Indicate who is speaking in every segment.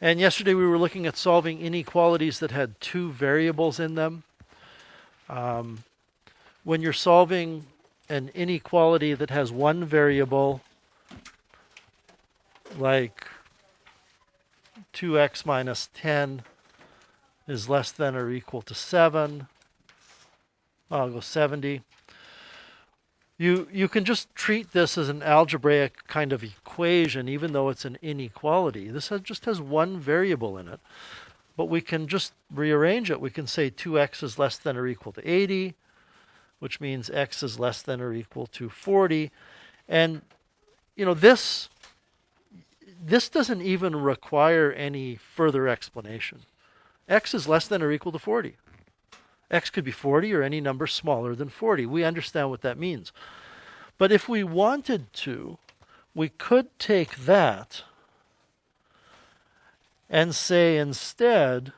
Speaker 1: And yesterday we were looking at solving inequalities that had two variables in them. When you're solving an inequality that has one variable, like 2x minus 10 is less than or equal to 7, I'll go 70. You can just treat this as an algebraic kind of equation, even though it's an inequality. This just has one variable in it. But we can just rearrange it. We can say 2x is less than or equal to 80, which means x is less than or equal to 40. And, you know, this doesn't even require any further explanation. X is less than or equal to 40. X could be 40 or any number smaller than 40. We understand what that means. But if we wanted to, we could take that and say instead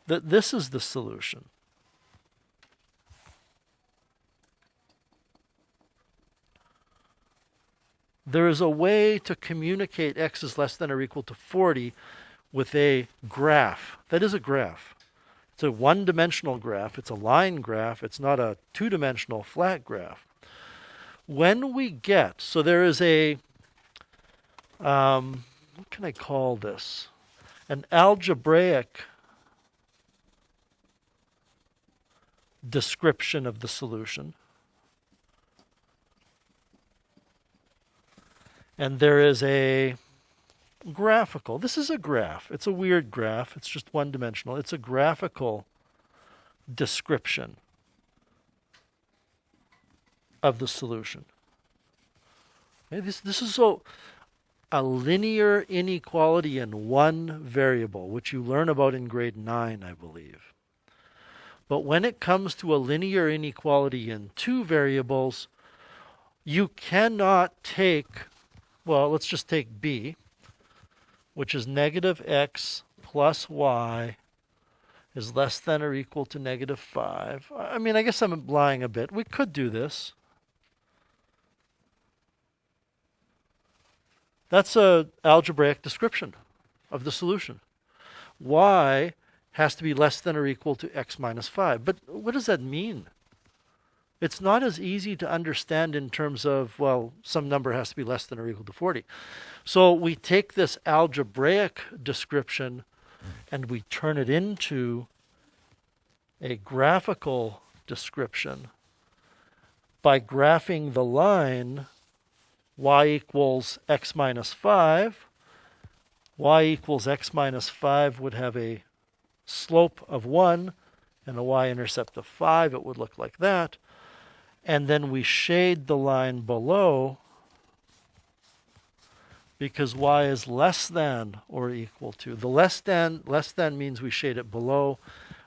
Speaker 1: that this is the solution. There is a way to communicate x is less than or equal to 40 with a graph. That is a graph. It's a one-dimensional graph. It's a line graph. It's not a two-dimensional flat graph. When we get, so there is a, what can I call this? An algebraic description of the solution. And there is a graphical. This is a graph. It's a weird graph. It's just one-dimensional. It's a graphical description of the solution. Okay, this is a linear inequality in one variable, which you learn about in grade 9, I believe. But when it comes to a linear inequality in two variables, you cannot take, well, let's just take b, which is negative x plus y is less than or equal to negative 5. I mean, I guess I'm lying a bit. We could do this. That's an algebraic description of the solution. Y has to be less than or equal to x minus 5. But what does that mean? It's not as easy to understand in terms of, well, some number has to be less than or equal to 40. So we take this algebraic description and we turn it into a graphical description by graphing the line y equals x minus 5. Y equals x minus 5 would have a slope of 1 and a y-intercept of 5. It would look like that. And then we shade the line below because y is less than or equal to. The less than means we shade it below.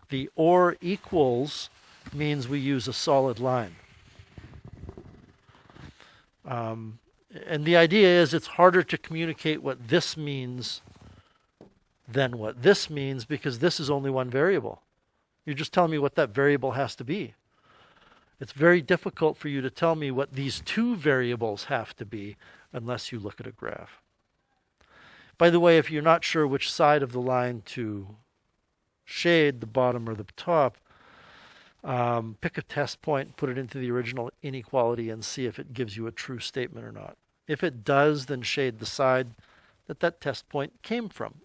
Speaker 1: The or equals means we use a solid line. And the idea is it's harder to communicate what this means than what this means because this is only one variable. You're just telling me what that variable has to be. It's very difficult for you to tell me what these two variables have to be unless you look at a graph. By the way, if you're not sure which side of the line to shade, the bottom or the top, pick a test point, put it into the original inequality and see if it gives you a true statement or not. If it does, then shade the side that test point came from.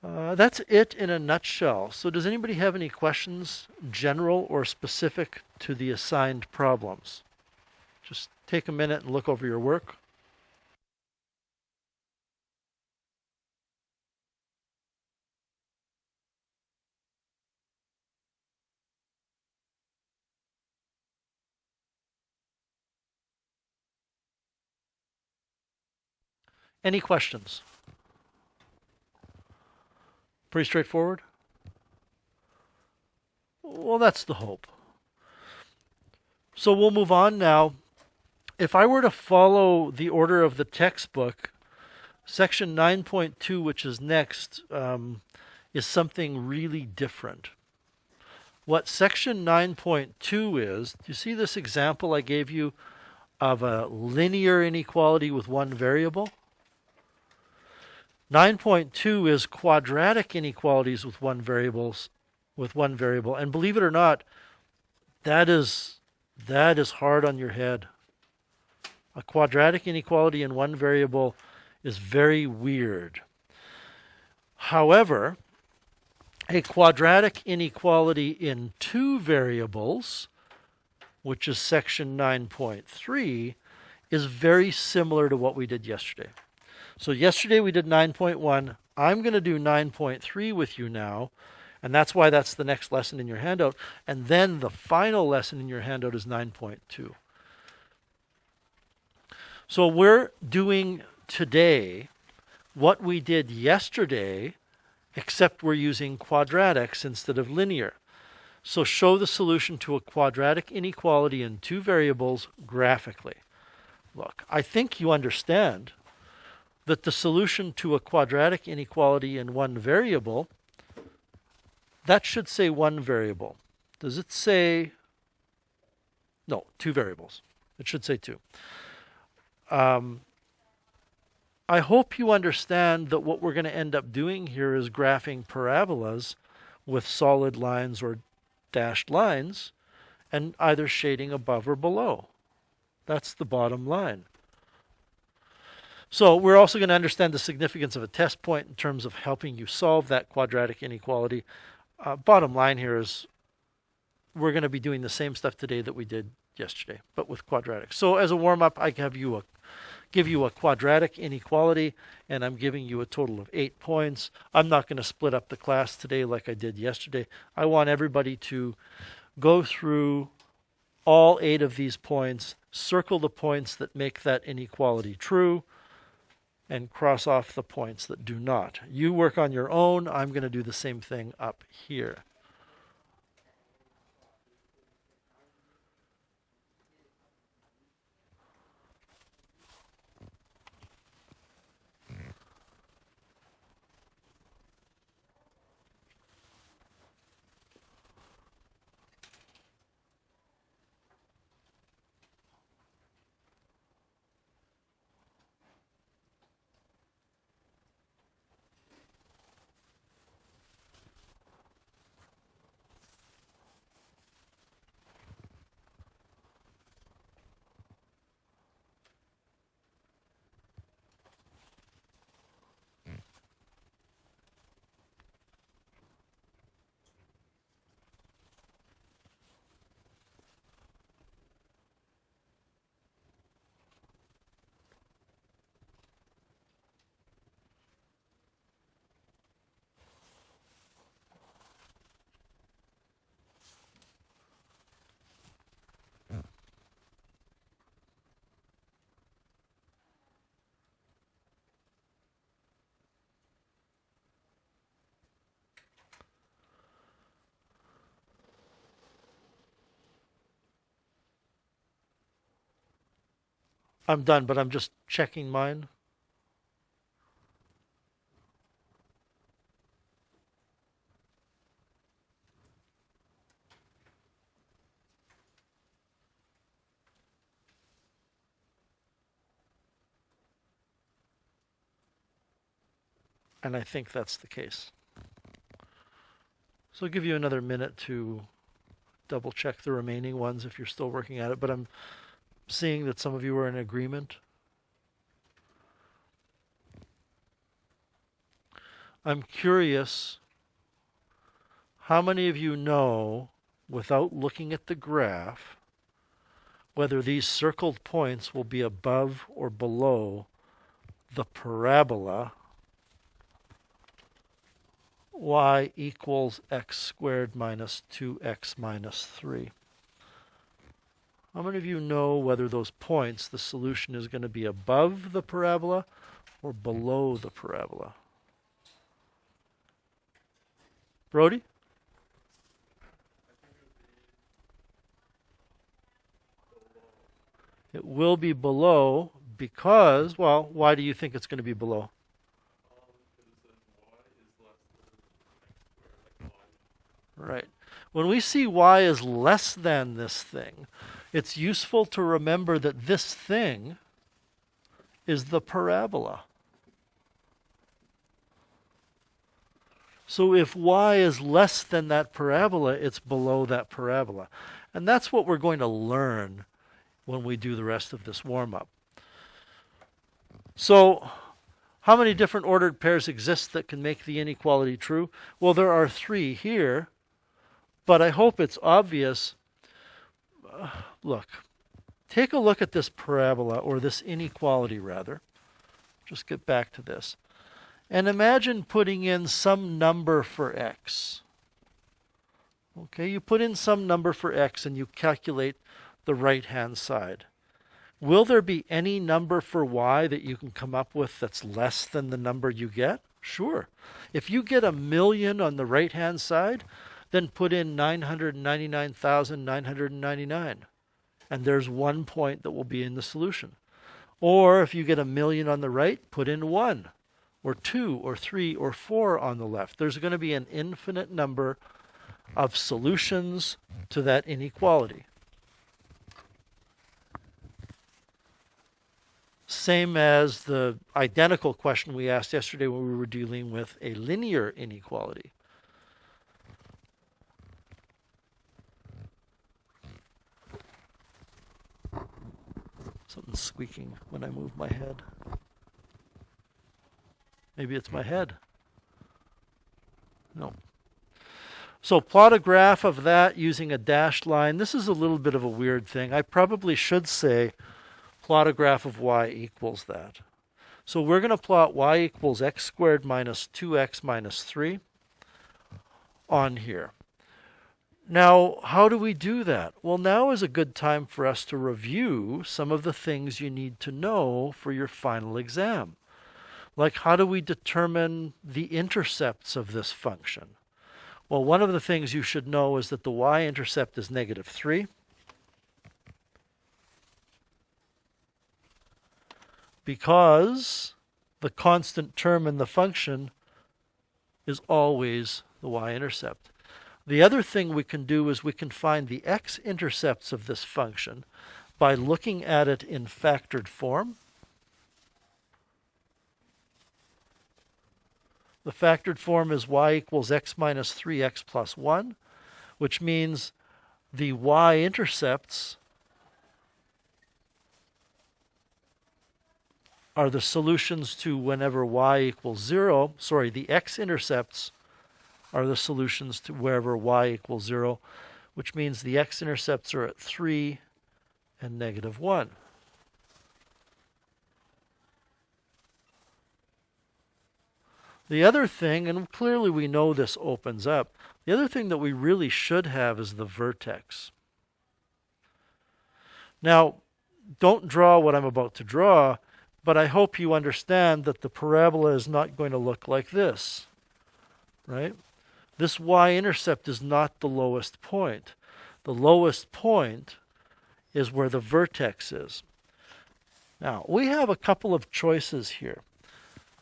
Speaker 1: That's it in a nutshell. So does anybody have any questions, general or specific to the assigned problems? Just take a minute and look over your work. Any questions? Pretty straightforward? Well, that's the hope. So we'll move on now. If I were to follow the order of the textbook, section 9.2, which is next, is something really different. What section 9.2 is, do you see this example I gave you of a linear inequality with one variable. 9.2 is quadratic inequalities with one variable. And believe it or not, that is hard on your head. A quadratic inequality in one variable is very weird. However, a quadratic inequality in two variables, which is section 9.3, is very similar to what we did yesterday. So yesterday we did 9.1. I'm going to do 9.3 with you now, and that's why that's the next lesson in your handout. And then the final lesson in your handout is 9.2. So we're doing today what we did yesterday, except we're using quadratics instead of linear. So show the solution to a quadratic inequality in two variables graphically. Look, I think you understand that the solution to a quadratic inequality in one variable, that should say one variable. Does it say? No, two variables. It should say two. I hope you understand that what we're going to end up doing here is graphing parabolas with solid lines or dashed lines and either shading above or below. That's the bottom line. So we're also going to understand the significance of a test point in terms of helping you solve that quadratic inequality. Bottom line here is we're going to be doing the same stuff today that we did yesterday, but with quadratics. So as a warm-up, I give you a quadratic inequality, and I'm giving you a total of 8 points. I'm not going to split up the class today like I did yesterday. I want everybody to go through all 8 of these points, circle the points that make that inequality true, and cross off the points that do not. You work on your own. I'm going to do the same thing up here. I'm done, but I'm just checking mine. And I think that's the case. So I'll give you another minute to double check the remaining ones if you're still working at it, but I'm seeing that some of you are in agreement. I'm curious, how many of you know, without looking at the graph, whether these circled points will be above or below the parabola y equals x squared minus 2x minus 3? How many of you know whether those points, the solution is going to be above the parabola or below the parabola? Brody? It will be below because, well, why do you think it's going to be below? Right. When we see y is less than this thing, it's useful to remember that this thing is the parabola. So if y is less than that parabola, it's below that parabola. And that's what we're going to learn when we do the rest of this warm-up. So how many different ordered pairs exist that can make the inequality true? Well, there are 3 here, but I hope it's obvious. Look, take a look at this parabola, or this inequality rather. Just get back to this. And imagine putting in some number for x. Okay, you put in some number for x and you calculate the right-hand side. Will there be any number for y that you can come up with that's less than the number you get? Sure. If you get 1,000,000 on the right-hand side, then put in 999,999. And there's 1 point that will be in the solution. Or if you get 1,000,000 on the right, put in 1. Or 2, or 3, or 4 on the left. There's going to be an infinite number of solutions to that inequality. Same as the identical question we asked yesterday when we were dealing with a linear inequality. Something's squeaking when I move my head. Maybe it's my head. No. So plot a graph of that using a dashed line. This is a little bit of a weird thing. I probably should say plot a graph of y equals that. So we're going to plot y equals x squared minus 2x minus 3 on here. Now, how do we do that? Well, now is a good time for us to review some of the things you need to know for your final exam. Like, how do we determine the intercepts of this function? Well, one of the things you should know is that the y-intercept is -3. Because the constant term in the function is always the y-intercept. The other thing we can do is we can find the x-intercepts of this function by looking at it in factored form. The factored form is y equals x minus 3x plus 1, which means the y-intercepts are the solutions to whenever y equals 0. Sorry, the x-intercepts are the solutions to wherever y equals 0, which means the x-intercepts are at 3 and -1. The other thing, and clearly we know this opens up, the other thing that we really should have is the vertex. Now, don't draw what I'm about to draw, but I hope you understand that the parabola is not going to look like this, right? This y-intercept is not the lowest point. The lowest point is where the vertex is. Now, we have a couple of choices here.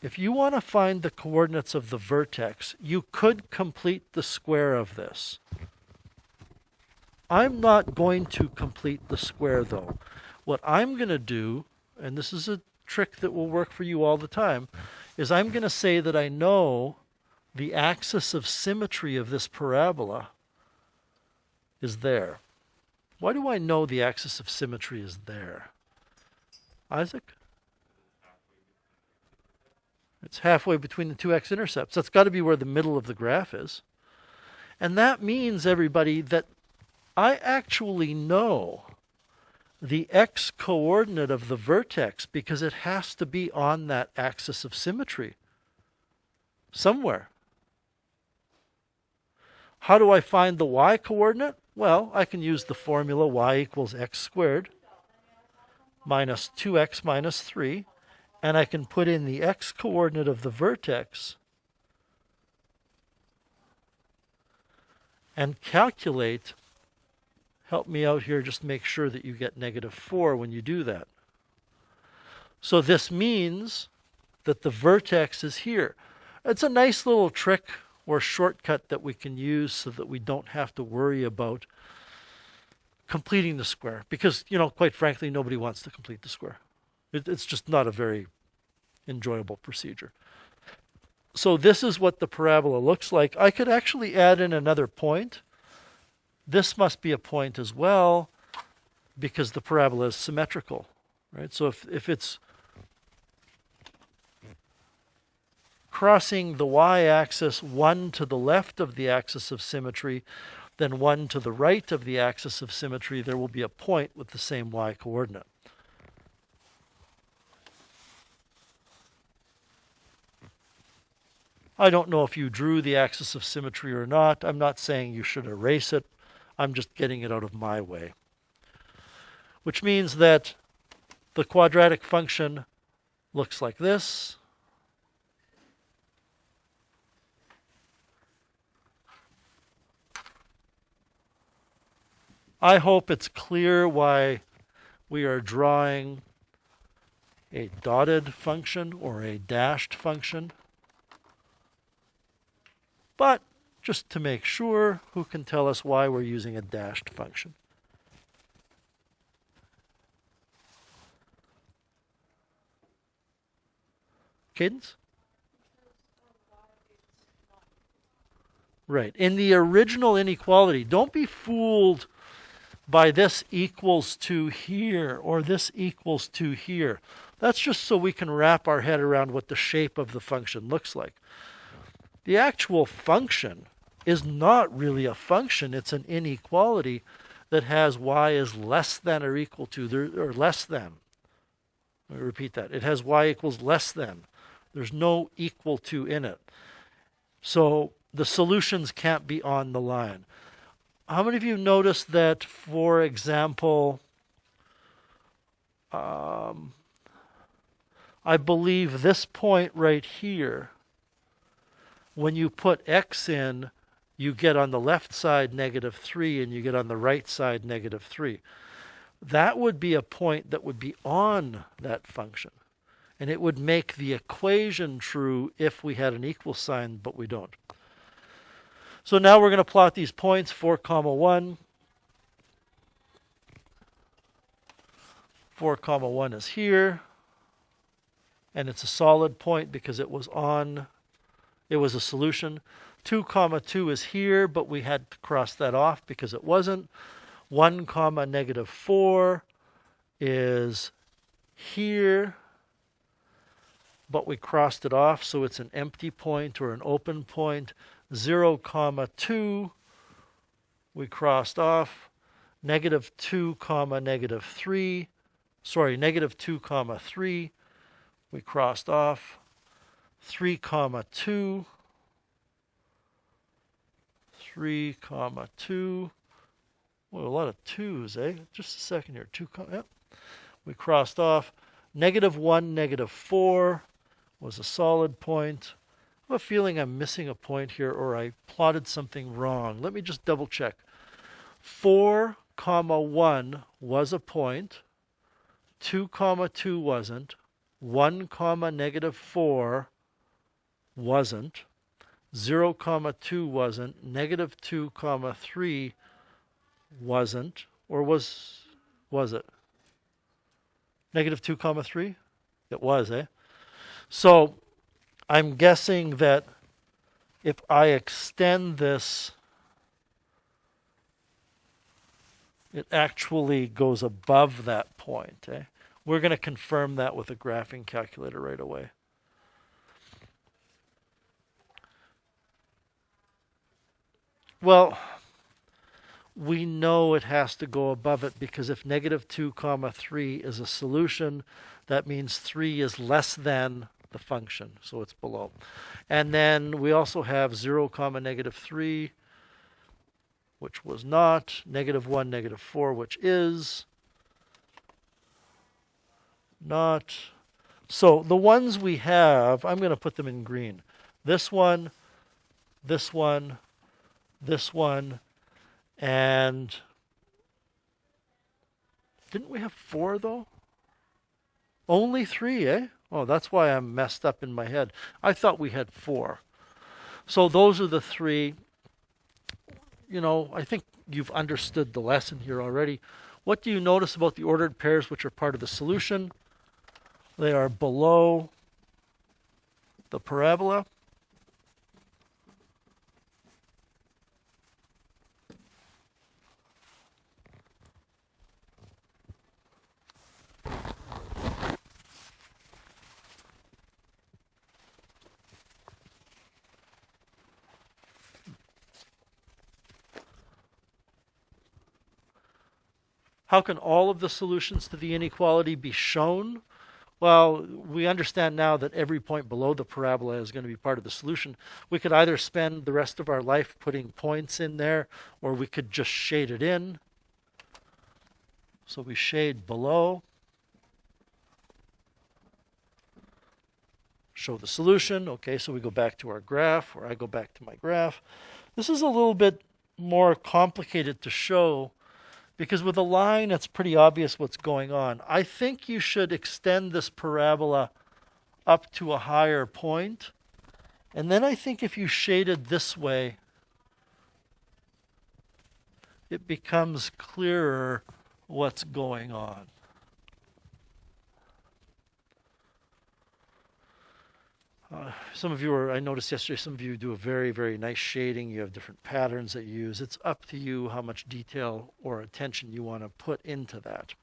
Speaker 1: If you want to find the coordinates of the vertex, you could complete the square of this. I'm not going to complete the square, though. What I'm going to do, and this is a trick that will work for you all the time, is I'm going to say that I know the axis of symmetry of this parabola is there. Why do I know the axis of symmetry is there? Isaac? It's halfway between the two x-intercepts. That's got to be where the middle of the graph is. And that means, everybody, that I actually know the x-coordinate of the vertex because it has to be on that axis of symmetry somewhere. How do I find the y-coordinate? Well, I can use the formula y equals x squared minus 2x minus 3. And I can put in the x-coordinate of the vertex and calculate. Help me out here, just make sure that you get -4 when you do that. So this means that the vertex is here. It's a nice little trick or shortcut that we can use so that we don't have to worry about completing the square, because, quite frankly, nobody wants to complete the square. It's just not a very enjoyable procedure. So this is what the parabola looks like. I could actually add in another point. This must be a point as well, because the parabola is symmetrical, right? So if it's crossing the y-axis, one to the left of the axis of symmetry, then one to the right of the axis of symmetry, there will be a point with the same y-coordinate. I don't know if you drew the axis of symmetry or not. I'm not saying you should erase it. I'm just getting it out of my way. Which means that the quadratic function looks like this. I hope it's clear why we are drawing a dotted function or a dashed function. But just to make sure, who can tell us why we're using a dashed function? Cadence? Right. In the original inequality, don't be fooled by this equals to here or this equals to here. That's just so we can wrap our head around what the shape of the function looks like. The actual function is not really a function. It's an inequality that has y is less than or equal to, or less than. Let me repeat that. It has y equals less than. There's no equal to in it. So the solutions can't be on the line. How many of you noticed that, for example, I believe this point right here, when you put x in, you get on the left side -3 and you get on the right side -3. That would be a point that would be on that function. And it would make the equation true if we had an equal sign, but we don't. So now we're going to plot these points, 4, 1. 4, 1 is here. And it's a solid point because it was a solution. 2, 2 is here, but we had to cross that off because it wasn't. 1, -4 is here, but we crossed it off, so it's an empty point or an open point. 0, 2, we crossed off. -2, -3, sorry, -2, 3, we crossed off. 3, 2, 3, 2. Well, a lot of 2's, eh? Just a second here. 2, yep. We crossed off. -1, -4 was a solid point. I have a feeling I'm missing a point here, or I plotted something wrong. Let me just double check. 4, 1 was a point. 2, 2 wasn't. 1, -4 wasn't. 0, 2 wasn't. -2, 3 wasn't. Or was it? -2, 3? It was, eh? So I'm guessing that if I extend this, it actually goes above that point, eh? We're going to confirm that with a graphing calculator right away. Well, we know it has to go above it because if -2, 3 is a solution, that means 3 is less than the function, so it's below. And then we also have 0, -3, which was not, -1, -4, which is not. So the ones we have, I'm going to put them in green. This one, this one, this one, and didn't we have 4 though? Only 3, eh? Oh, that's why I'm messed up in my head. I thought we had 4. So those are the 3. I think you've understood the lesson here already. What do you notice about the ordered pairs which are part of the solution? They are below the parabola. How can all of the solutions to the inequality be shown? Well, we understand now that every point below the parabola is going to be part of the solution. We could either spend the rest of our life putting points in there, or we could just shade it in. So we shade below, show the solution. Okay, so we go back to our graph, or I go back to my graph. This is a little bit more complicated to show, because with a line, it's pretty obvious what's going on. I think you should extend this parabola up to a higher point. And then I think if you shade it this way, it becomes clearer what's going on. Some of you I noticed yesterday, some of you do a very, very nice shading. You have different patterns that you use. It's up to you how much detail or attention you want to put into that.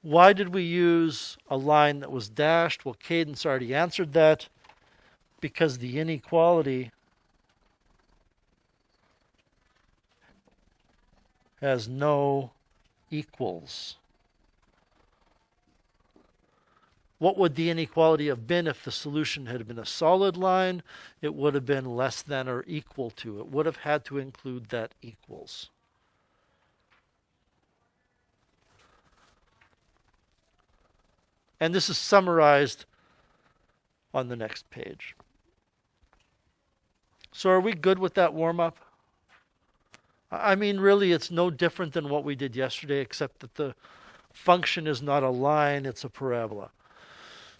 Speaker 1: Why did we use a line that was dashed? Well, Cadence already answered that. Because the inequality has no equals. What would the inequality have been if the solution had been a solid line? It would have been less than or equal to. It would have had to include that equals. And this is summarized on the next page. So are we good with that warm-up? I mean, really, it's no different than what we did yesterday, except that the function is not a line, it's a parabola.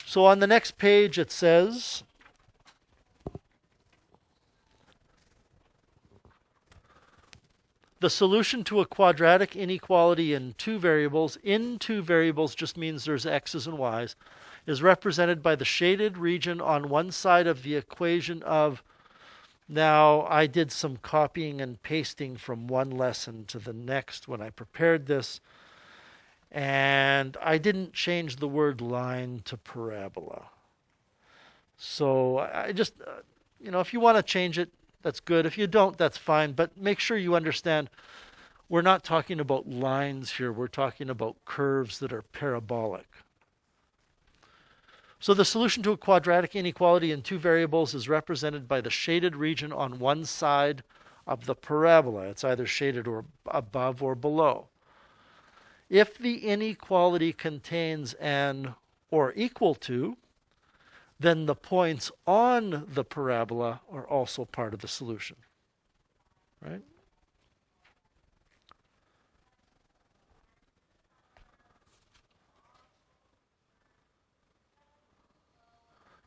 Speaker 1: So on the next page, it says, the solution to a quadratic inequality in two variables just means there's x's and y's, is represented by the shaded region on one side of the equation of. Now, I did some copying and pasting from one lesson to the next when I prepared this, and I didn't change the word line to parabola. So I just, if you want to change it, that's good. If you don't, that's fine, but make sure you understand we're not talking about lines here. We're talking about curves that are parabolic. So the solution to a quadratic inequality in two variables is represented by the shaded region on one side of the parabola. It's either shaded or above or below. If the inequality contains an or equal to, then the points on the parabola are also part of the solution. Right?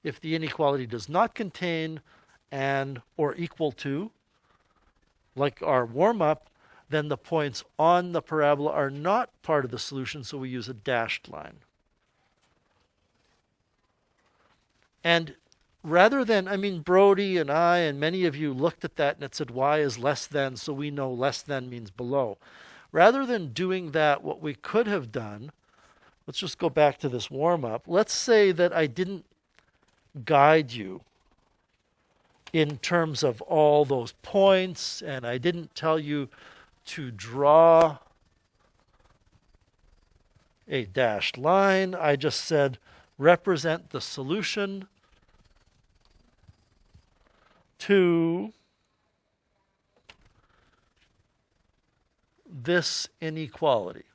Speaker 1: If the inequality does not contain an or equal to, like our warm-up, then the points on the parabola are not part of the solution, so we use a dashed line. And rather than, Brody and I and many of you looked at that and it said y is less than, so we know less than means below. Rather than doing that, what we could have done, let's just go back to this warm-up. Let's say that I didn't guide you in terms of all those points, and I didn't tell you to draw a dashed line. I just said represent the solution to this inequality.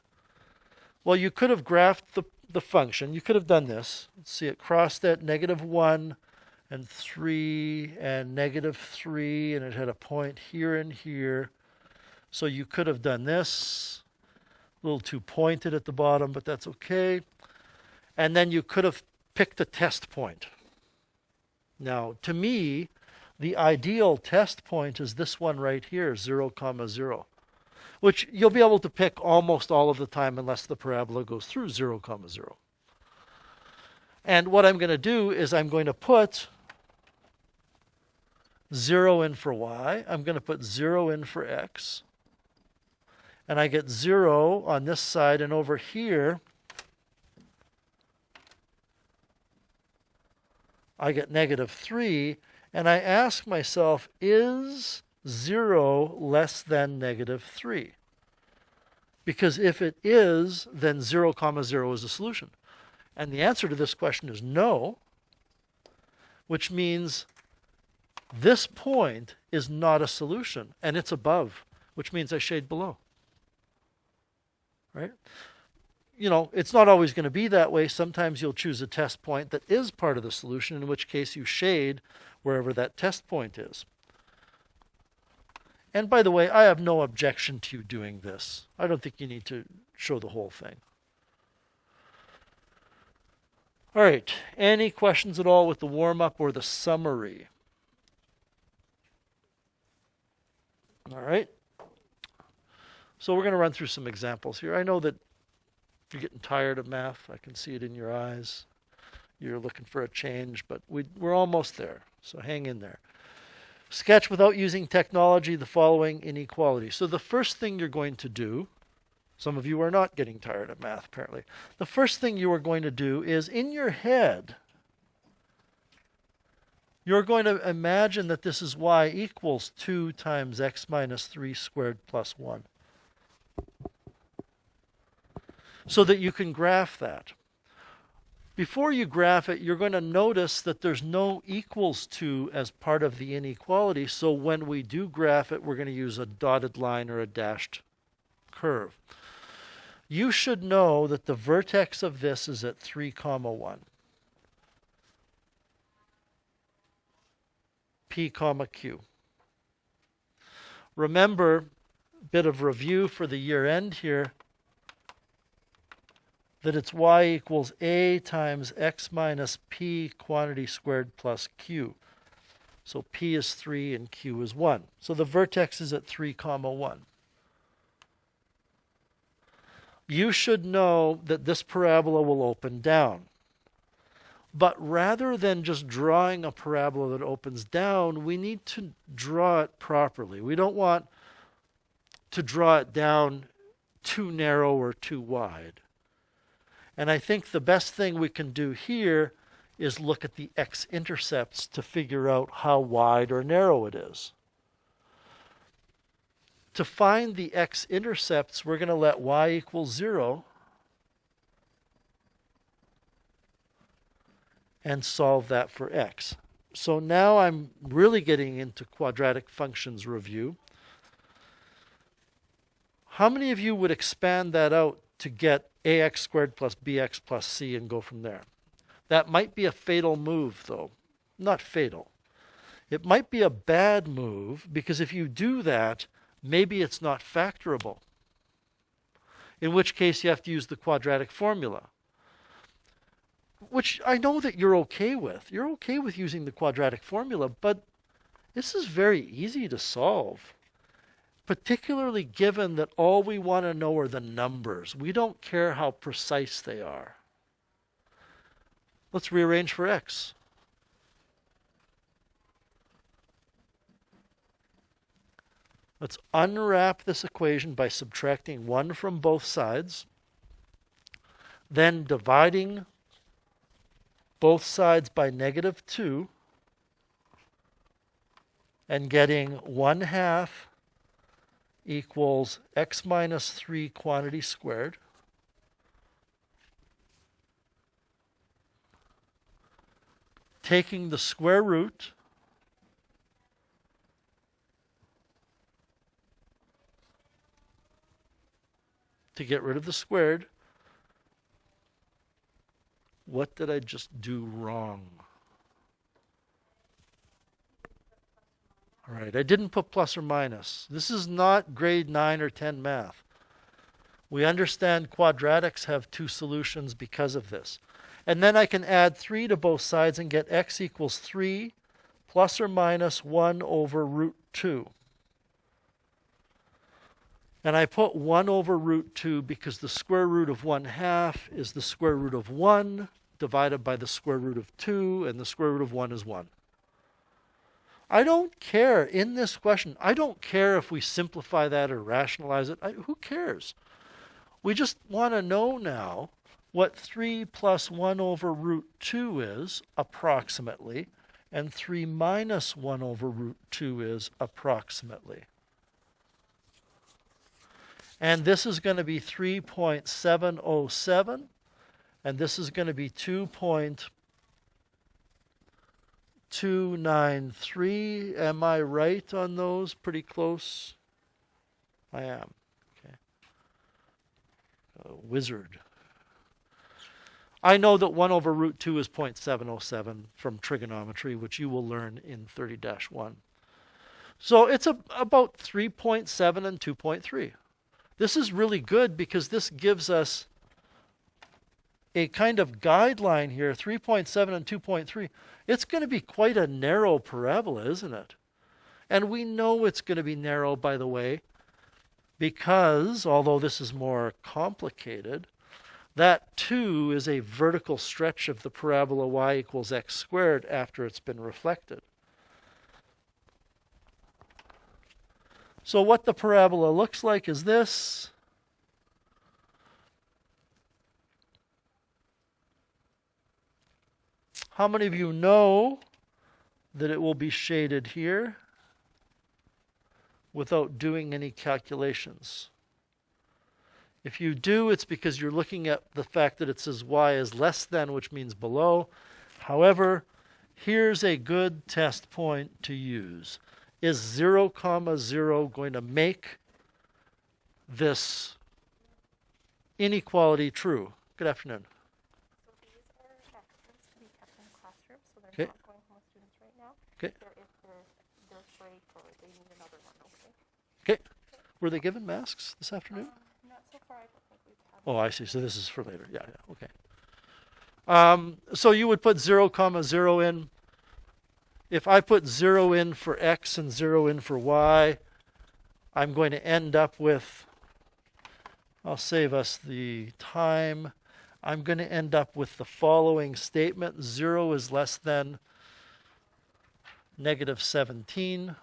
Speaker 1: Well, you could have graphed the function. You could have done this. Let's see, it crossed at -1 and 3 and -3, and it had a point here and here. So you could have done this. A little too pointed at the bottom, but that's okay. And then you could have picked a test point. Now, to me, the ideal test point is this one right here, 0, 0, which you'll be able to pick almost all of the time unless the parabola goes through 0, 0. And what I'm going to do is I'm going to put 0 in for y. I'm going to put 0 in for x. And I get 0 on this side, and over here I get -3, and I ask myself, is 0 less than -3? Because if it is, then 0, 0 is a solution. And the answer to this question is no, which means this point is not a solution, and it's above, which means I shade below. Right? You know, it's not always going to be that way. Sometimes you'll choose a test point that is part of the solution, in which case you shade wherever that test point is. And by the way, I have no objection to you doing this. I don't think you need to show the whole thing. All right, any questions at all with the warm-up or the summary? All right. So we're going to run through some examples here. I know that you're getting tired of math. I can see it in your eyes. You're looking for a change, but we're almost there. So hang in there. Sketch without using technology the following inequality. So the first thing you're going to do, some of you are not getting tired of math apparently. The first thing you are going to do is in your head, you're going to imagine that this is y equals 2 times x minus 3 squared plus 1. So that you can graph that. Before you graph it, you're going to notice that there's no equals to as part of the inequality. So when we do graph it, we're going to use a dotted line or a dashed curve. You should know that the vertex of this is at 3, 1. P, Q. Remember, bit of review for the year end here, that it's y equals a times x minus p quantity squared plus q. So p is 3 and q is 1. So the vertex is at 3, 1. You should know that this parabola will open down. But rather than just drawing a parabola that opens down, we need to draw it properly. We don't want to draw it down too narrow or too wide. And I think the best thing we can do here is look at the x-intercepts to figure out how wide or narrow it is. To find the x-intercepts, we're going to let y equal 0 and solve that for x. So now I'm really getting into quadratic functions review. How many of you would expand that out to get ax squared plus bx plus c and go from there? That might be a fatal move, though. Not fatal. It might be a bad move, because if you do that, maybe it's not factorable. In which case you have to use the quadratic formula, which I know that you're okay with. You're okay with using the quadratic formula, but this is very easy to solve. Particularly given that all we want to know are the numbers. We don't care how precise they are. Let's rearrange for x. Let's unwrap this equation by subtracting 1 from both sides, then dividing both sides by -2, and getting 1/2 equals x minus 3 quantity squared. Taking the square root to get rid of the squared. What did I just do wrong? All right, I didn't put plus or minus. This is not grade 9 or 10 math. We understand quadratics have 2 solutions because of this. And then I can add 3 to both sides and get x equals 3 plus or minus 1 over root 2. And I put 1 over root 2 because the square root of 1/2 is the square root of 1 divided by the square root of 2, and the square root of 1 is 1. I don't care in this question. I don't care if we simplify that or rationalize it. Who cares? We just want to know now what 3 plus 1 over root 2 is, approximately, and 3 minus 1 over root 2 is, approximately. And this is going to be 3.707, and this is going to be 2.293. Am I right on those? Pretty close? I am. Okay. Wizard. I know that 1 over root 2 is 0.707 from trigonometry, which you will learn in 30-1. So it's about 3.7 and 2.3. This is really good because this gives us a kind of guideline here, 3.7 and 2.3. It's going to be quite a narrow parabola, isn't it? And we know it's going to be narrow, by the way, because, although this is more complicated, that 2 is a vertical stretch of the parabola y equals x squared after it's been reflected. So what the parabola looks like is this. How many of you know that it will be shaded here without doing any calculations? If you do, it's because you're looking at the fact that it says y is less than, which means below. However, here's a good test point to use. Is 0, 0 going to make this inequality true? Good afternoon.
Speaker 2: So these are extras to be kept in the classroom, so they're
Speaker 1: Okay.
Speaker 2: not going home with students right now.
Speaker 1: Okay.
Speaker 2: They're break or they need another one, okay?
Speaker 1: Okay. Were they given masks this afternoon?
Speaker 2: Not so far, I don't think we've had.
Speaker 1: Oh, I see. So this is for later. Yeah, okay. So you would put 0, 0 in. If I put 0 in for x and 0 in for y, I'm going to end up with, I'll save us the time, I'm going to end up with the following statement. 0 is less than negative 17.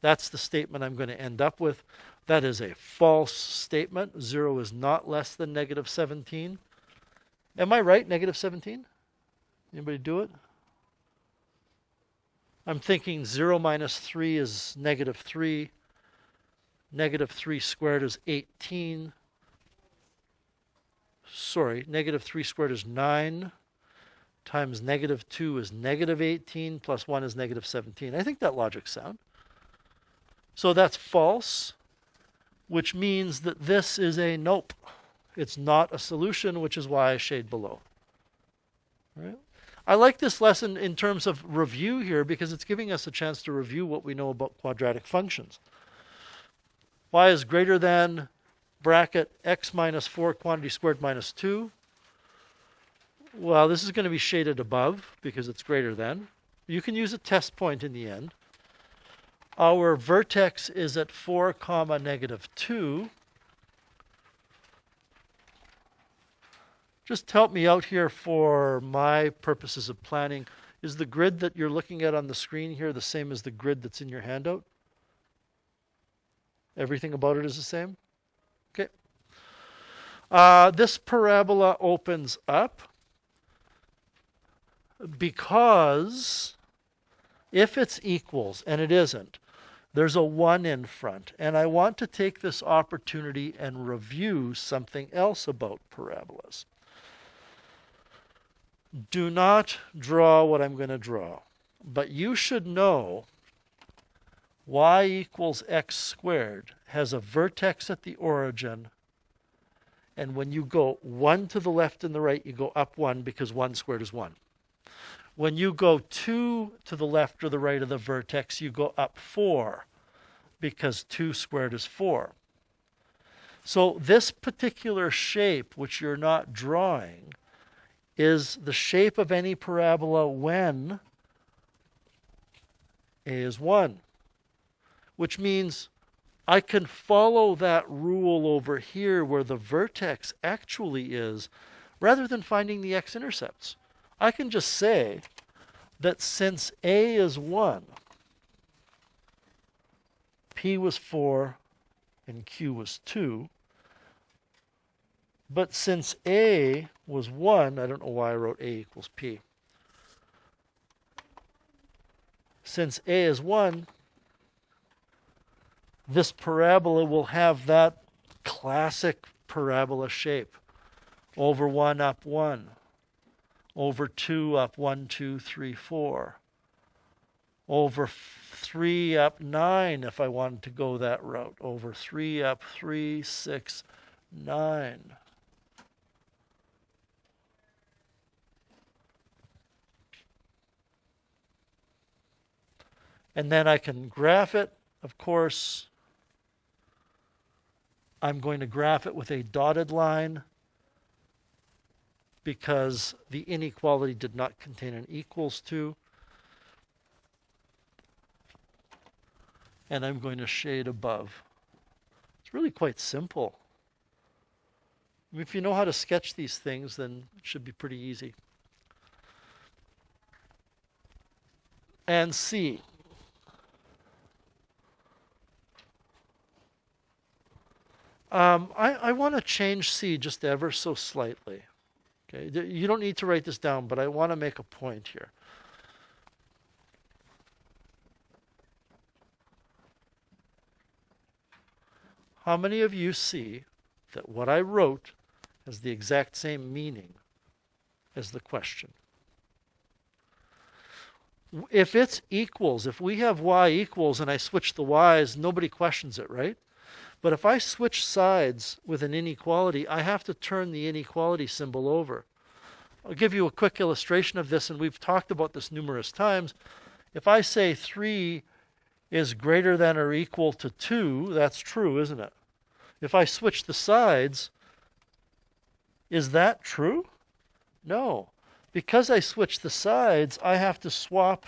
Speaker 1: That's the statement I'm going to end up with. That is a false statement. 0 is not less than negative 17. Am I right, negative 17? Anybody do it? I'm thinking 0 minus 3 is negative 3. Negative 3 squared is 18. Sorry, negative 3 squared is 9. Times negative 2 is negative 18. Plus 1 is negative 17. I think that logic's sound. So that's false, which means that this is a nope. It's not a solution, which is why I shade below. Right? I like this lesson in terms of review here because it's giving us a chance to review what we know about quadratic functions. Y is greater than bracket x minus 4 quantity squared minus 2. Well, this is going to be shaded above because it's greater than. You can use a test point in the end. Our vertex is at 4, negative 2. Just help me out here for my purposes of planning. Is the grid that you're looking at on the screen here the same as the grid that's in your handout? Everything about it is the same? Okay. This parabola opens up because if it's equals, and it isn't, there's a 1 in front. And I want to take this opportunity and review something else about parabolas. Do not draw what I'm going to draw, but you should know y equals x squared has a vertex at the origin, and when you go 1 to the left and the right, you go up 1 because 1 squared is 1. When you go 2 to the left or the right of the vertex, you go up 4 because 2 squared is 4. So this particular shape, which you're not drawing, is the shape of any parabola when a is 1, which means I can follow that rule over here where the vertex actually is, rather than finding the x-intercepts. I can just say that since a is 1, p was 4, and q was 2, but since a was 1, I don't know why I wrote a equals p. Since a is 1, this parabola will have that classic parabola shape. Over 1, up 1. Over 2, up 1, 2, 3, 4. Over 3, up 9, if I wanted to go that route. Over 3, up 3, 6, 9. And then I can graph it. Of course, I'm going to graph it with a dotted line because the inequality did not contain an equals to. And I'm going to shade above. It's really quite simple. If you know how to sketch these things, then it should be pretty easy. And C. I want to change C just ever so slightly. Okay, you don't need to write this down, but I want to make a point here. How many of you see that what I wrote has the exact same meaning as the question? If it's equals, if we have y equals and I switch the y's, nobody questions it, right? But if I switch sides with an inequality, I have to turn the inequality symbol over. I'll give you a quick illustration of this, and we've talked about this numerous times. If I say 3 is greater than or equal to 2, that's true, isn't it? If I switch the sides, is that true? No. Because I switch the sides, I have to swap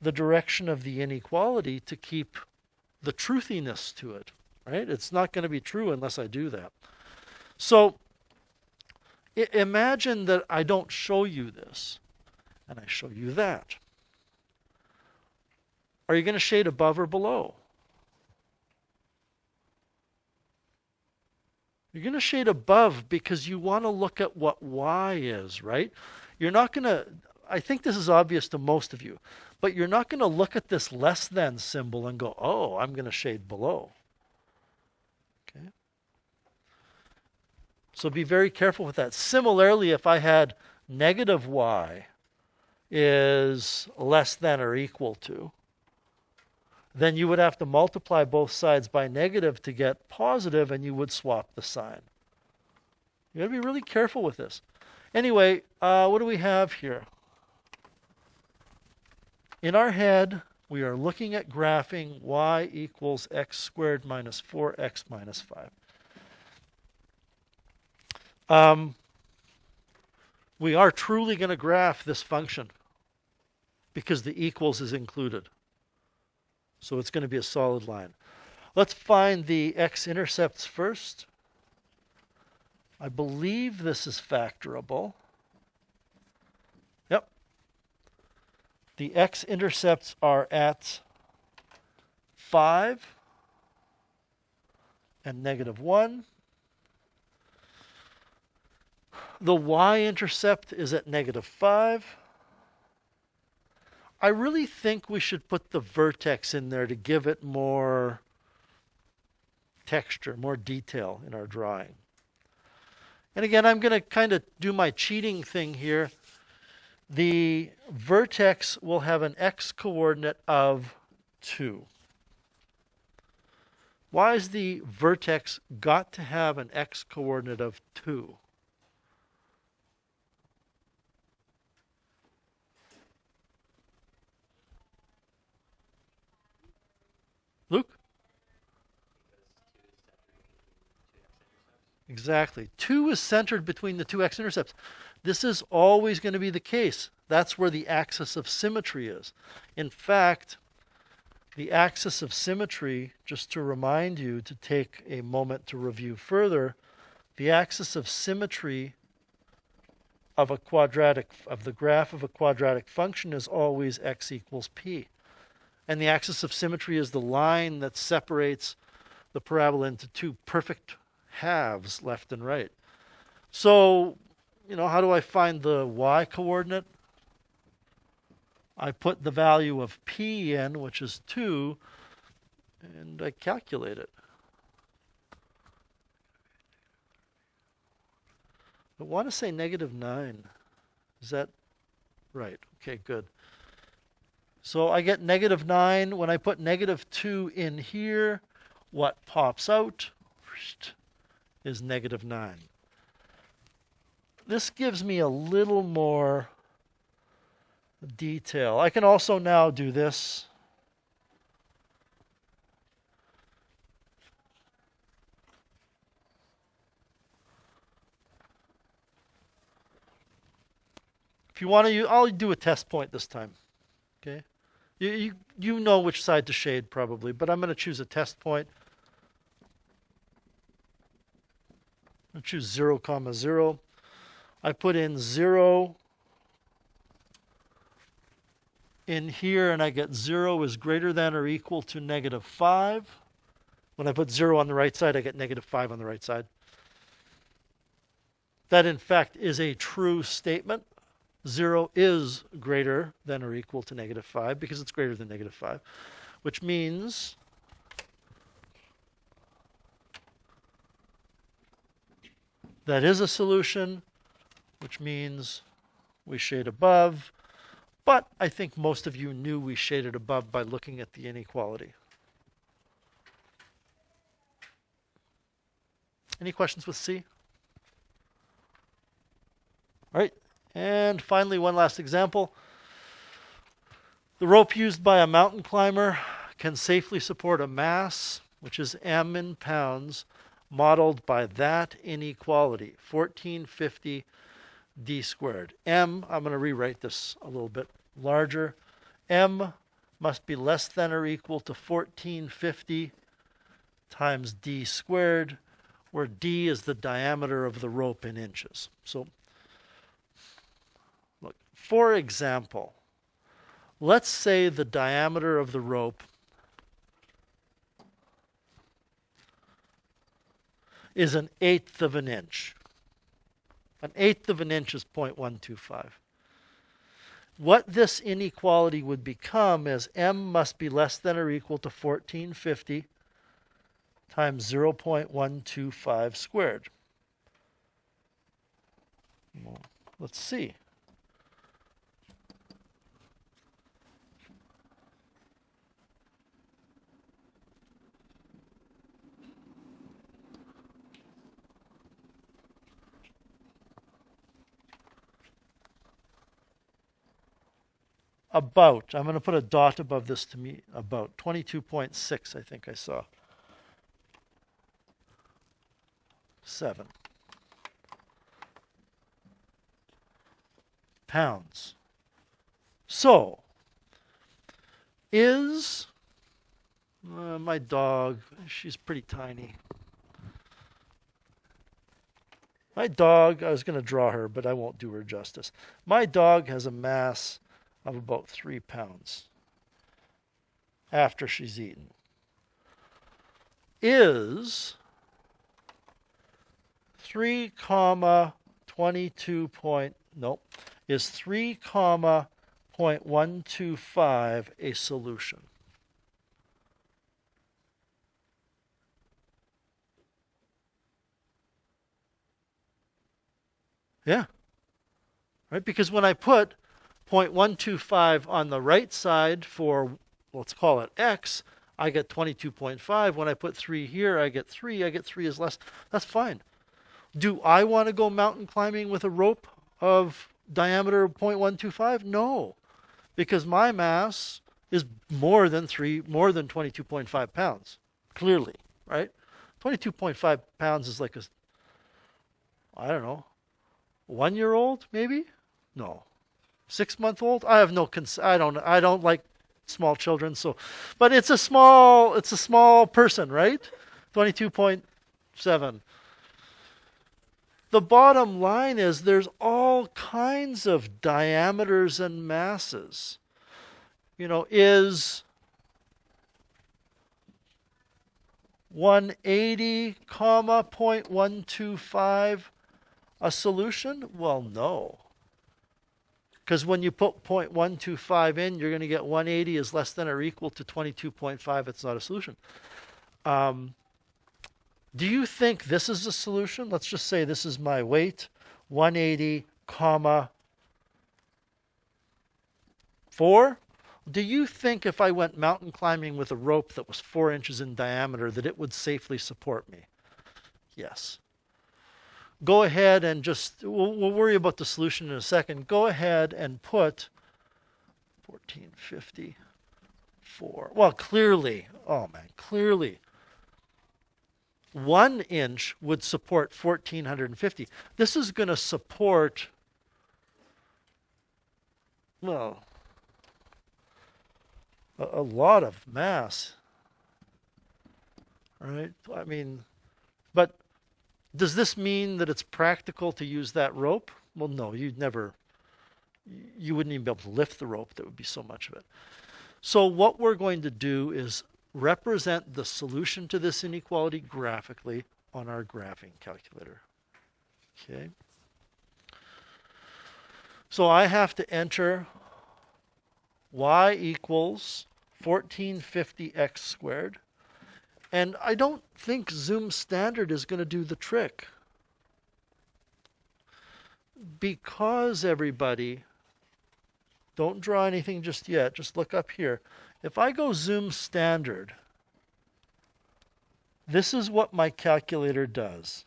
Speaker 1: the direction of the inequality to keep the truthiness to it. Right? It's not going to be true unless I do that. So imagine that I don't show you this, and I show you that. Are you going to shade above or below? You're going to shade above because you want to look at what y is, right? You're not going to, I think this is obvious to most of you, but you're not going to look at this less than symbol and go, oh, I'm going to shade below. Okay. So be very careful with that. Similarly, if I had negative y is less than or equal to, then you would have to multiply both sides by negative to get positive, and you would swap the sign. You got to be really careful with this. Anyway, what do we have here? In our head, we are looking at graphing y equals x squared minus 4x minus 5. We are truly going to graph this function because the equals is included. So it's going to be a solid line. Let's find the x-intercepts first. I believe this is factorable. Yep. The x-intercepts are at 5 and negative 1. The y-intercept is at negative 5. I really think we should put the vertex in there to give it more texture, more detail in our drawing. And again, I'm going to kind of do my cheating thing here. The vertex will have an x-coordinate of 2. Why has the vertex got to have an x-coordinate of 2? Luke? Exactly. 2 is centered between the two x-intercepts. This is always going to be the case. That's where the axis of symmetry is. In fact, the axis of symmetry, just to remind you to take a moment to review further, the axis of symmetry of the graph of a quadratic function is always x equals p. And the axis of symmetry is the line that separates the parabola into two perfect halves, left and right. So, how do I find the y coordinate? I put the value of p in, which is 2, and I calculate it. I want to say -9. Is that right? Okay, good. So I get -9. When I put -2 in here, what pops out is -9. This gives me a little more detail. I can also now do this. If you want to, I'll do a test point this time. Okay, you know which side to shade probably, but I'm going to choose a test point. I'll choose 0, 0. I put in 0 in here, and I get 0 is greater than or equal to -5. When I put 0 on the right side, I get -5 on the right side. That, in fact, is a true statement. 0 is greater than or equal to -5 because it's greater than -5, which means that is a solution, which means we shade above. But I think most of you knew we shaded above by looking at the inequality. Any questions with C? All right. And finally, one last example. The rope used by a mountain climber can safely support a mass, which is m in pounds, modeled by that inequality, 1450 d squared. M, I'm going to rewrite this a little bit larger. M must be less than or equal to 1450 times d squared, where d is the diameter of the rope in inches. So, look, for example, let's say the diameter of the rope is 1/8 of an inch. 1/8 of an inch is 0.125. What this inequality would become is m must be less than or equal to 1450 times 0.125 squared. Well, let's see. I'm going to put a dot above this to me, about 22.6, I think I saw. 7 pounds. So, is my dog, she's pretty tiny. My dog, I was going to draw her, but I won't do her justice. My dog has a mass of about 3 pounds after she's eaten. Is 3 comma 22 point, nope, is 3 comma 0.125 a solution? Yeah, right, because when I put 0.125 on the right side for, let's call it x, I get 22.5. When I put 3 here, I get 3. I get 3 is less. That's fine. Do I want to go mountain climbing with a rope of diameter 0.125? No, because my mass is more than 22.5 pounds, clearly, right? 22.5 pounds is like a I don't know, 1-year-old maybe? No. 6-month-old? I have no I don't like small children, so but it's a small person, right? 22.7. The bottom line is there's all kinds of diameters and masses. Is 180, 0.125 a solution? Well, no. Because when you put 0.125 in, you're going to get 180 is less than or equal to 22.5. It's not a solution. Do you think this is a solution? Let's just say this is my weight, 180, 4. Do you think if I went mountain climbing with a rope that was 4 inches in diameter that it would safely support me? Yes. Go ahead and we'll worry about the solution in a second. Go ahead and put 1450, 4. Well, clearly, 1 inch would support 1450. This is going to support, well, a lot of mass, right? I mean, but does this mean that it's practical to use that rope? Well, no, you wouldn't even be able to lift the rope. There would be so much of it. So what we're going to do is represent the solution to this inequality graphically on our graphing calculator. Okay. So I have to enter y equals 1450x squared. And I don't think Zoom Standard is going to do the trick. Because everybody, don't draw anything just yet, just look up here. If I go Zoom Standard, this is what my calculator does.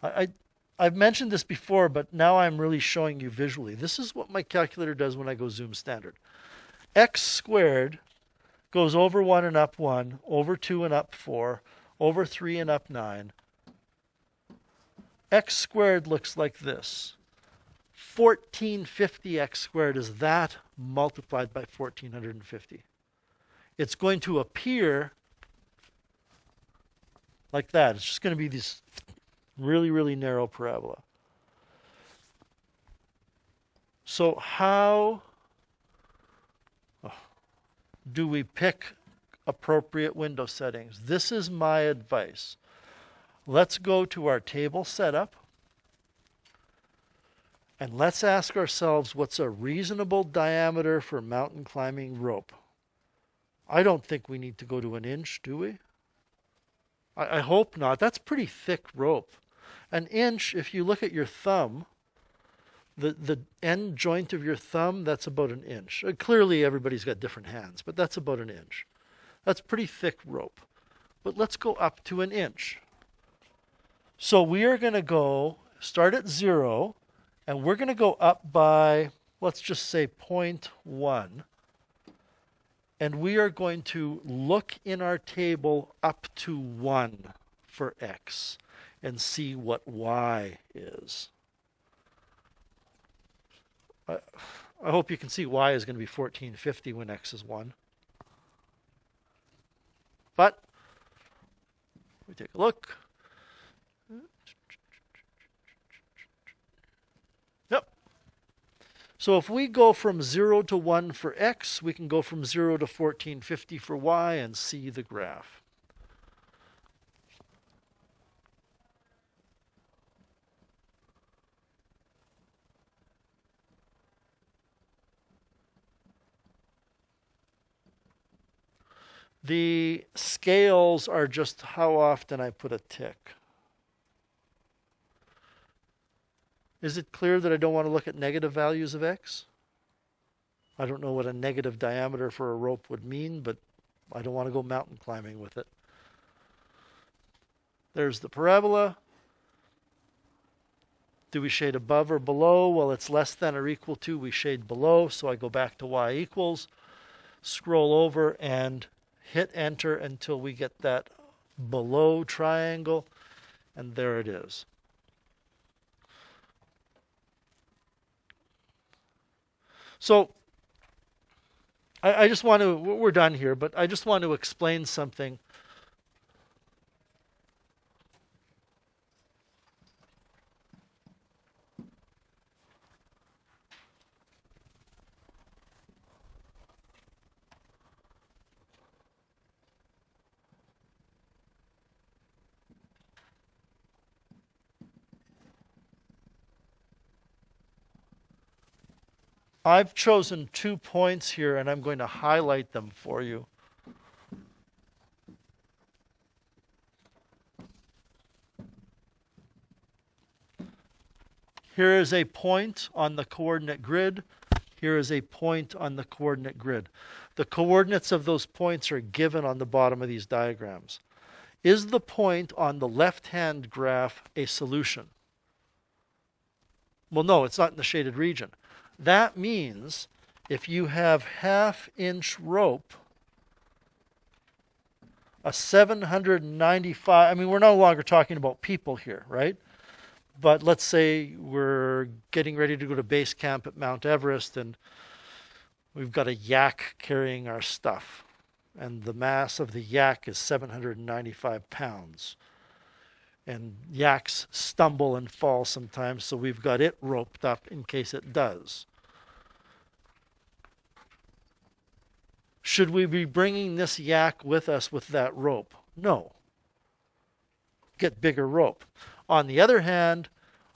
Speaker 1: I've mentioned this before, but now I'm really showing you visually. This is what my calculator does when I go Zoom Standard. X squared goes over 1 and up 1, over 2 and up 4, over 3 and up 9. X squared looks like this. 1450x squared is that multiplied by 1450. It's going to appear like that. It's just going to be this really, really narrow parabola. So how do we pick appropriate window settings? This is my advice. Let's go to our table setup and let's ask ourselves what's a reasonable diameter for mountain climbing rope. I don't think we need to go to 1 inch, do we? I hope not. That's pretty thick rope. 1 inch, if you look at your thumb, the end joint of your thumb, that's about 1 inch. Clearly, everybody's got different hands, but that's about 1 inch. That's pretty thick rope. But let's go up to 1 inch. So we are going to go, start at 0, and we're going to go up by, let's just say 0.1. And we are going to look in our table up to 1 for x and see what y is. I hope you can see y is going to be 1450 when x is 1. But we take a look. Yep. So if we go from 0 to 1 for x, we can go from 0 to 1450 for y and see the graph. The scales are just how often I put a tick. Is it clear that I don't want to look at negative values of x? I don't know what a negative diameter for a rope would mean, but I don't want to go mountain climbing with it. There's the parabola. Do we shade above or below? Well, it's less than or equal to. We shade below, so I go back to y equals. Scroll over and hit enter until we get that below triangle, and there it is. So I just want to, we're done here, but I just want to explain something. I've chosen 2 points here and I'm going to highlight them for you. Here is a point on the coordinate grid. Here is a point on the coordinate grid. The coordinates of those points are given on the bottom of these diagrams. Is the point on the left-hand graph a solution? Well, no, it's not in the shaded region. That means if you have half-inch rope, a 795, I mean, we're no longer talking about people here, right? But let's say we're getting ready to go to base camp at Mount Everest and we've got a yak carrying our stuff. And the mass of the yak is 795 pounds. And yaks stumble and fall sometimes, so we've got it roped up in case it does. Should we be bringing this yak with us with that rope? No. Get bigger rope. On the other hand,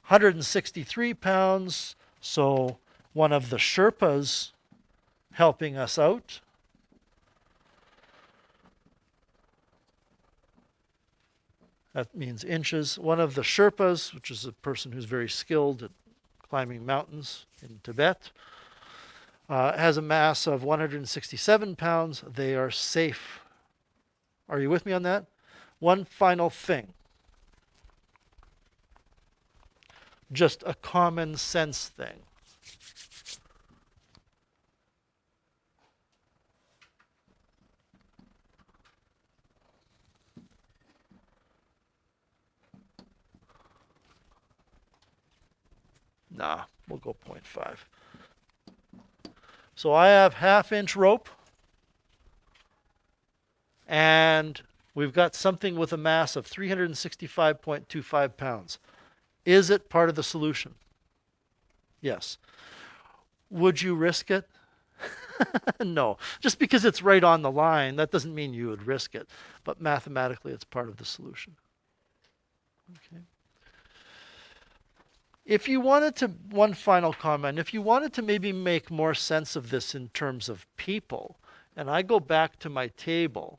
Speaker 1: 163 pounds, so one of the Sherpas helping us out. That means inches. One of the Sherpas, which is a person who's very skilled at climbing mountains in Tibet, has a mass of 167 pounds. They are safe. Are you with me on that? One final thing. Just a common sense thing. Nah, we'll go 0.5. So I have half-inch rope, and we've got something with a mass of 365.25 pounds. Is it part of the solution? Yes. Would you risk it? No. Just because it's right on the line, that doesn't mean you would risk it. But mathematically, it's part of the solution. Okay. If you wanted to, one final comment, if you wanted to maybe make more sense of this in terms of people, and I go back to my table,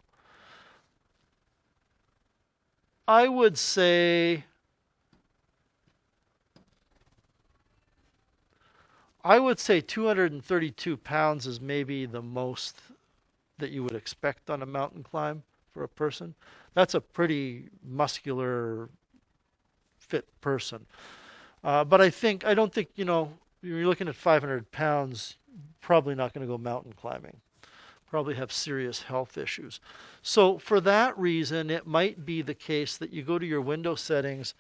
Speaker 1: I would say 232 pounds is maybe the most that you would expect on a mountain climb for a person. That's a pretty muscular, fit person. But I don't think, you're looking at 500 pounds, probably not going to go mountain climbing. Probably have serious health issues. So for that reason, it might be the case that you go to your window settings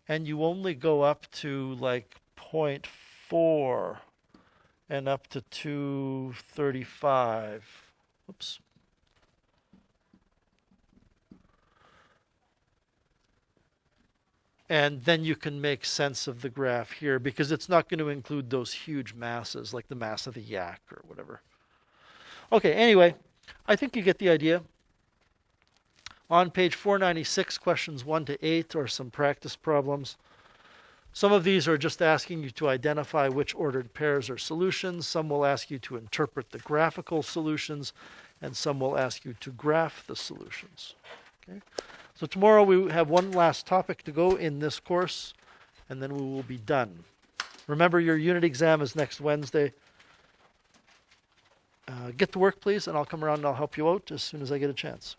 Speaker 1: and you only go up to like 0.4 and up to 235. Oops. And then you can make sense of the graph here because it's not going to include those huge masses like the mass of the yak or whatever. Okay, anyway, I think you get the idea. On page 496, questions 1 to 8 are some practice problems. Some of these are just asking you to identify which ordered pairs are solutions. Some will ask you to interpret the graphical solutions, and some will ask you to graph the solutions. Okay? So tomorrow we have one last topic to go in this course, and then we will be done. Remember, your unit exam is next Wednesday. Get to work, please, and I'll come around and I'll help you out as soon as I get a chance.